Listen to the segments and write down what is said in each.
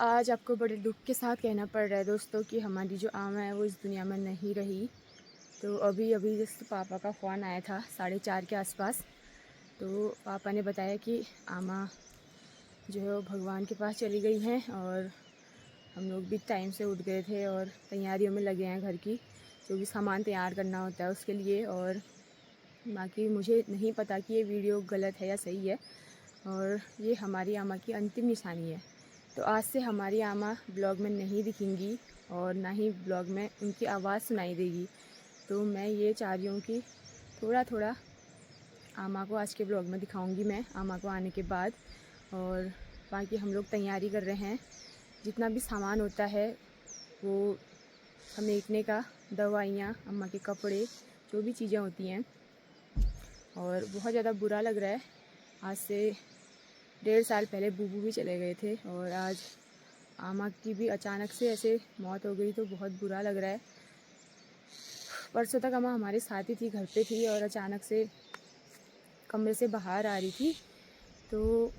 आज आपको बड़े दुख के साथ कहना पड़ रहा है दोस्तों कि हमारी जो आमा है वो इस दुनिया में नहीं रही। तो अभी अभी जस्ट पापा का फ़ोन आया था 4:30 के आसपास। तो पापा ने बताया कि आमा जो है वो भगवान के पास चली गई हैं और हम लोग भी टाइम से उठ गए थे और तैयारियों में लगे हैं घर की, जो भी सामान तैयार करना होता है उसके लिए। और बाकी मुझे नहीं पता कि ये वीडियो गलत है या सही है, और ये हमारी आमा की अंतिम निशानी है। तो आज से हमारी आमा ब्लॉग में नहीं दिखेंगी और ना ही ब्लॉग में उनकी आवाज़ सुनाई देगी। तो मैं ये चाह रही हूँ कि थोड़ा थोड़ा आमा को आज के ब्लॉग में दिखाऊंगी मैं, आमा को आने के बाद। और बाकी हम लोग तैयारी कर रहे हैं, जितना भी सामान होता है वो समेटने का, दवाइयाँ, अम्मा के कपड़े, जो भी चीज़ें होती हैं। और बहुत ज़्यादा बुरा लग रहा है, आज से 1.5 साल पहले बूबू भी चले गए थे और आज आमा की भी अचानक से ऐसे मौत हो गई, तो बहुत बुरा लग रहा है। परसों तक अम्मा हमारे साथ ही थी, घर पे थी, और अचानक से कमरे से बाहर आ रही थी तो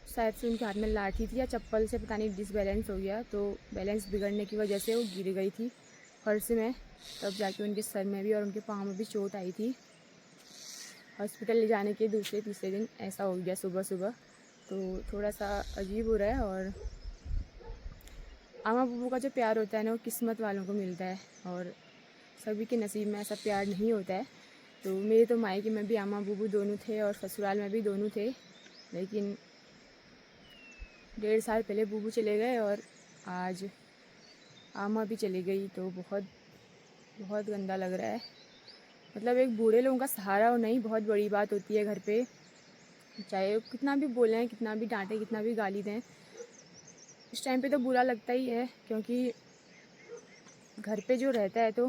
शायद से उनके हाथ में लाठी थी या चप्पल से पता नहीं डिसबैलेंस हो गया, तो बैलेंस बिगड़ने की वजह से वो गिर गई थी फर्श में। तब जाके उनके सर में भी और उनके पाँव में भी चोट आई थी। हॉस्पिटल ले जाने के दूसरे तीसरे दिन ऐसा हो गया सुबह सुबह, तो थोड़ा सा अजीब हो रहा है। और आमा बुबू का जो प्यार होता है ना, वो किस्मत वालों को मिलता है और सभी के नसीब में ऐसा प्यार नहीं होता है। तो मेरे तो मायके में भी आमा बुबू दोनों थे और ससुराल में भी दोनों थे, लेकिन 1.5 साल पहले बुबू चले गए और आज आमा भी चली गई। तो बहुत बहुत गंदा लग रहा है। मतलब एक बूढ़े लोगों का सहारा हो नहीं, बहुत बड़ी बात होती है घर पे। चाहे कितना भी बोलें, कितना भी डांटें, कितना भी गाली दें, इस टाइम पे तो बुरा लगता ही है, क्योंकि घर पे जो रहता है तो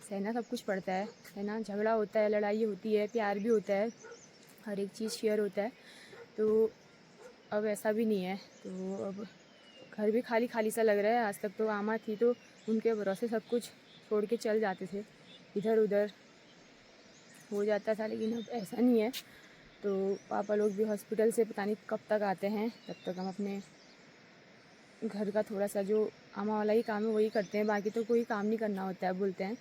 सहना सब कुछ पड़ता है ना। झगड़ा होता है, लड़ाई होती है, प्यार भी होता है, हर एक चीज़ शेयर होता है। तो अब ऐसा भी नहीं है, तो अब घर भी खाली खाली सा लग रहा है। आज तक तो आमा थी तो उनके भरोसे सब कुछ छोड़ के चल जाते थे, इधर उधर हो जाता था, लेकिन अब ऐसा नहीं है। तो पापा लोग भी हॉस्पिटल से पता नहीं कब तक आते हैं, तब तक हम अपने घर का थोड़ा सा जो आमा वाला ही काम है वही करते हैं, बाकी तो कोई काम नहीं करना होता है बोलते हैं।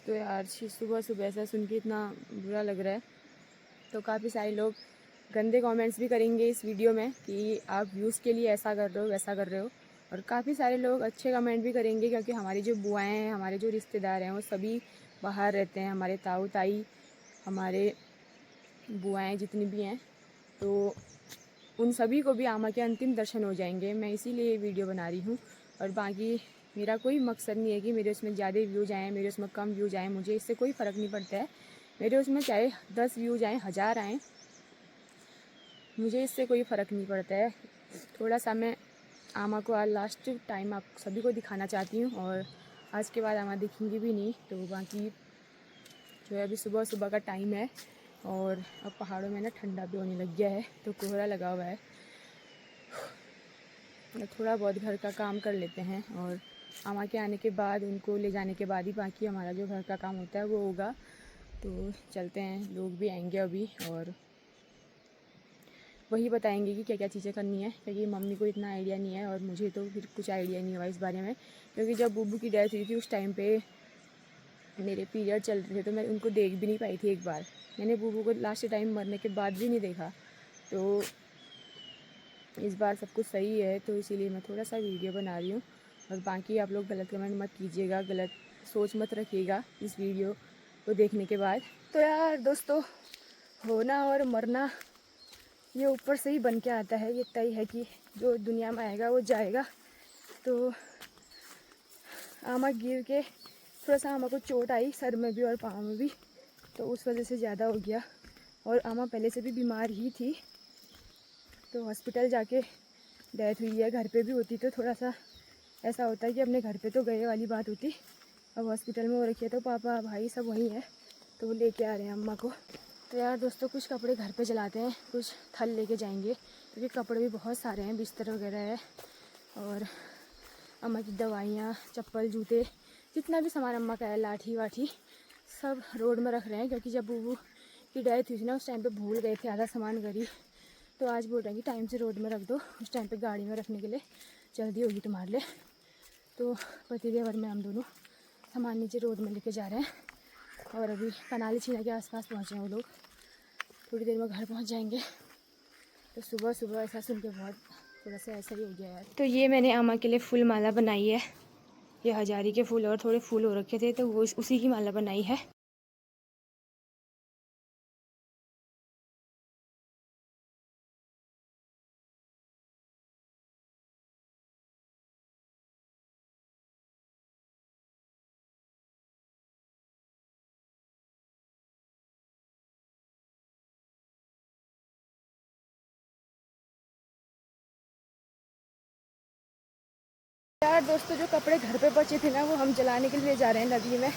तो यार सुबह सुबह ऐसा सुन के इतना बुरा लग रहा है। तो काफ़ी सारे लोग गंदे कमेंट्स भी करेंगे इस वीडियो में कि आप व्यूज़ के लिए ऐसा कर रहे हो, वैसा कर रहे हो। और काफ़ी सारे लोग अच्छे कमेंट भी करेंगे, क्योंकि हमारी जो बुआएं हैं, हमारे जो रिश्तेदार हैं, वो सभी बाहर रहते हैं। हमारे ताऊ ताई, हमारे बुआएं जितनी भी हैं, तो उन सभी को भी आमा के अंतिम दर्शन हो जाएंगे। मैं इसीलिए ये वीडियो बना रही हूँ। और बाकी मेरा कोई मकसद नहीं है कि मेरे उसमें ज़्यादा व्यूज़ आएँ, मेरे उसमें कम व्यूज़ आएँ, मुझे इससे कोई फ़र्क नहीं पड़ता है। मेरे उसमें चाहे 10 व्यूज़ आएँ, 1000 आएँ, मुझे इससे कोई फ़र्क नहीं पड़ता है। थोड़ा सा मैं आमा को आज लास्ट टाइम आप सभी को दिखाना चाहती हूँ, और आज के बाद आमा दिखेंगी भी नहीं। तो बाकी जो है अभी सुबह सुबह का टाइम है और अब पहाड़ों में ना ठंडा भी होने लग गया है, तो कोहरा लगा हुआ है। थोड़ा बहुत घर का काम कर लेते हैं और आमा के आने के बाद, उनको ले जाने के बाद ही बाकी हमारा जो घर का काम होता है वो होगा। तो चलते हैं, लोग भी आएंगे अभी और वही बताएंगे कि क्या क्या चीज़ें करनी है, क्योंकि मम्मी को इतना आइडिया नहीं है और मुझे तो फिर कुछ आइडिया नहीं हुआ इस बारे में। क्योंकि जब बुब्बू की डेथ हुई थी उस टाइम पे मेरे पीरियड चल रहे थे, तो मैं उनको देख भी नहीं पाई थी। एक बार मैंने बुब्बू को लास्ट टाइम मरने के बाद भी नहीं देखा। तो इस बार सब कुछ सही है, तो इसीलिए मैं थोड़ा सा वीडियो बना रही हूँ। और बाकी आप लोग गलत कमेंट मत कीजिएगा, गलत सोच मत रखिएगा इस वीडियो को देखने के बाद। तो यार दोस्तों, होना और मरना ये ऊपर से ही बन के आता है, ये तय है कि जो दुनिया में आएगा वो जाएगा। तो आमा गिर के थोड़ा सा आमा को चोट आई सर में भी और पाँव में भी, तो उस वजह से ज़्यादा हो गया। और आमा पहले से भी बीमार ही थी, तो हॉस्पिटल जाके डेथ हुई है। घर पे भी होती तो थोड़ा सा ऐसा होता है कि अपने घर पे तो गए वाली बात होती, अब हॉस्पिटल में हो रखी है तो पापा भाई सब वहीं है, तो वो लेके आ रहे हैं अम्मा को। तो यार दोस्तों, कुछ कपड़े घर पे जलाते हैं, कुछ थल लेके जाएंगे, क्योंकि कपड़े भी बहुत सारे हैं, बिस्तर वगैरह है और अम्मा की दवाइयाँ, चप्पल, जूते, जितना भी सामान अम्मा का है, लाठी वाठी, सब रोड में रख रहे हैं। क्योंकि जब बुबू की डेथ हुई थी ना, उस टाइम पे भूल गए थे आधा सामान घर ही तो आज बोल रहे हैं कि टाइम से रोड में रख दो, उस टाइम पे गाड़ी में रखने के लिए जल्दी होगी तुम्हारे लिए। तो पतिदेव और मैं हम दोनों सामान नीचे रोड में लेके जा रहे हैं और अभी पनाली छीना के आसपास पहुँचे हैं वो लोग, थोड़ी देर में घर पहुँच जाएंगे। तो सुबह सुबह ऐसा सुन के बहुत थोड़ा सा ऐसा ही हो गया यार। तो ये मैंने अम्मा के लिए फूल माला बनाई है, ये हजारी के फूल और थोड़े फूल हो रखे थे तो वो उसी की माला बनाई है। यार दोस्तों, जो कपड़े घर पे बचे थे ना वो हम जलाने के लिए जा रहे हैं नदी में,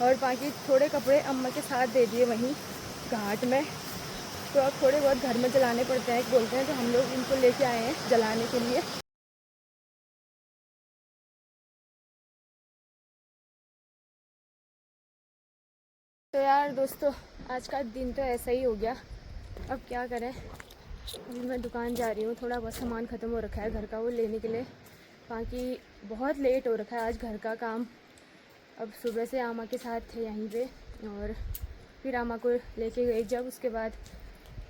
और बाकी थोड़े कपड़े अम्मा के साथ दे दिए वहीं घाट में। तो अब थोड़े बहुत घर में जलाने पड़ते हैं बोलते हैं, तो हम लोग इनको लेके आए हैं जलाने के लिए। तो यार दोस्तों, आज का दिन तो ऐसा ही हो गया, अब क्या करें। अभी मैं दुकान जा रही हूँ, थोड़ा बहुत सामान ख़त्म हो रखा है घर का, वो लेने के लिए। बाकी बहुत लेट हो रखा है आज घर का काम। अब सुबह से आमा के साथ थे यहीं पे, और फिर आमा को लेके गए जब, उसके बाद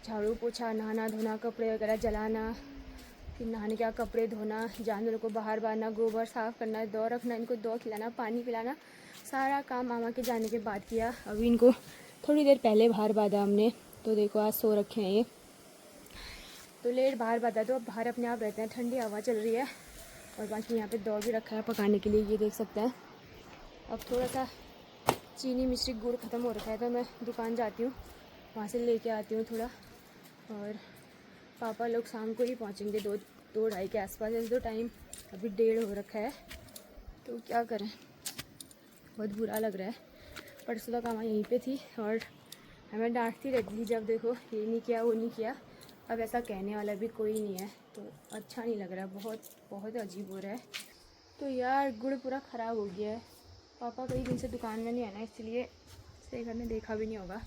झाड़ू पोछा, नहाना धोना, कपड़े वगैरह जलाना, फिर नहाने के बाद कपड़े धोना, जानवरों को बाहर बांधना, गोबर साफ़ करना, दो रखना, इनको दो खिलाना, पानी पिलाना, सारा काम मामा के जाने के बाद किया। अभी इनको थोड़ी देर पहले बाहर बांधा हमने, तो देखो आज सो रखे हैं ये, तो लेट बाहर बांधा तो अब बाहर अपने आप रहते हैं, ठंडी हवा चल रही है। और बाकी यहाँ पे दो भी रखा है पकाने के लिए, ये देख सकते हैं। अब थोड़ा सा चीनी मिश्री गुड़ ख़त्म हो रखा है, तो मैं दुकान जाती हूँ, वहाँ से लेके आती हूँ थोड़ा। और पापा लोग शाम को ही पहुँचेंगे, 2-2:30 के आसपास। ऐसे तो टाइम अभी 1:30 हो रखा है, तो क्या करें, बहुत बुरा लग रहा है। परसों तक आमा यहीं पे थी और हमें डांटती रहती थी, जब देखो ये नहीं किया वो नहीं किया। अब ऐसा कहने वाला भी कोई नहीं है, तो अच्छा नहीं लग रहा, बहुत बहुत अजीब हो रहा है। तो यार गुड़ पूरा ख़राब हो गया है, पापा कई दिन से दुकान में नहीं आना, इसलिए सही घर में देखा भी नहीं होगा।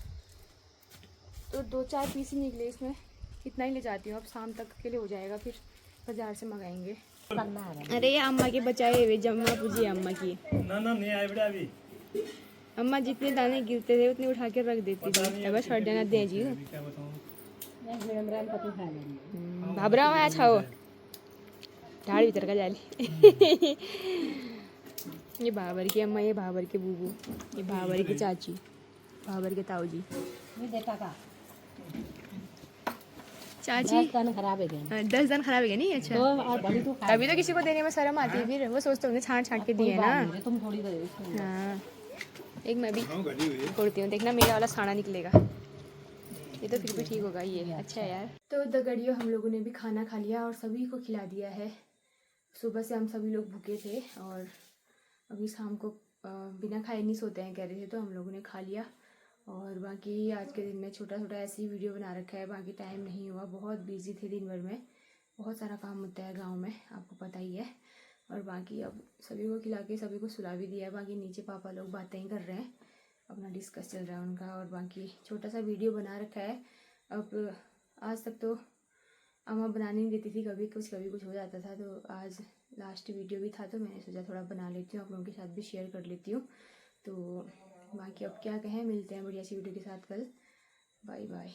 तो 2-4 पीस ही निकले इसमें, इतना ही ले जाती हूँ, अब शाम तक के लिए हो जाएगा, फिर बाजार से मंगाएंगे। अरे ये अम्मा के बचाए हुए जम्मा पूजी अम्मा की, नहीं आए बेटा अभी। अम्मा जितने दाने गिरते थे उतने उठा के रख देती थी, बस हट जाना दे जी। क्या बताऊं। भाबरा में छाओ ढाड़ भीतर का जाली। ये बाबर की अम्मा, ये बाबर के बूबू, ये बाबर की चाची, बाबर के ताऊ जी। चाची 10 दान खराब है क्या? 10 दान खराब है क्या? नहीं अच्छा, तो अभी तो किसी को देने में शर्म आती है, फिर वो सोचते होंगे छांट छांट के दिए ना। तुम थोड़ी दे। हाँ, एक मैं भी तोड़ती हूँ, देखना मेरा वाला साड़ा निकलेगा। ये तो फिर भी ठीक होगा, ये अच्छा है यार। तो दगड़ियों, हम लोगों ने भी खाना खा लिया और सभी को खिला दिया है। सुबह से हम सभी लोग भूखे थे और अभी शाम को बिना खाए नहीं सोते हैं कह रहे थे, तो हम लोगों ने खा लिया। और बाकी आज के दिन में छोटा छोटा ऐसे ही वीडियो बना रखा है, बाकी टाइम नहीं हुआ, बहुत बिजी थे दिन भर में, बहुत सारा काम होता है गांव में, आपको पता ही है। और बाकी अब सभी को खिला के सभी को सुला भी दिया है, बाकी नीचे पापा लोग बातें ही कर रहे हैं, अपना डिस्कस चल रहा है उनका। और बाकी छोटा सा वीडियो बना रखा है। अब आज तक तो अम्मा बनाने नहीं देती थी, कभी कुछ हो जाता था, तो आज लास्ट वीडियो भी था, तो मैंने सोचा थोड़ा बना लेती हूँ, आप लोगों के साथ भी शेयर कर लेती हूँ। तो बाकी अब क्या कहें, मिलते हैं बढ़िया सी वीडियो के साथ कल। Bye bye.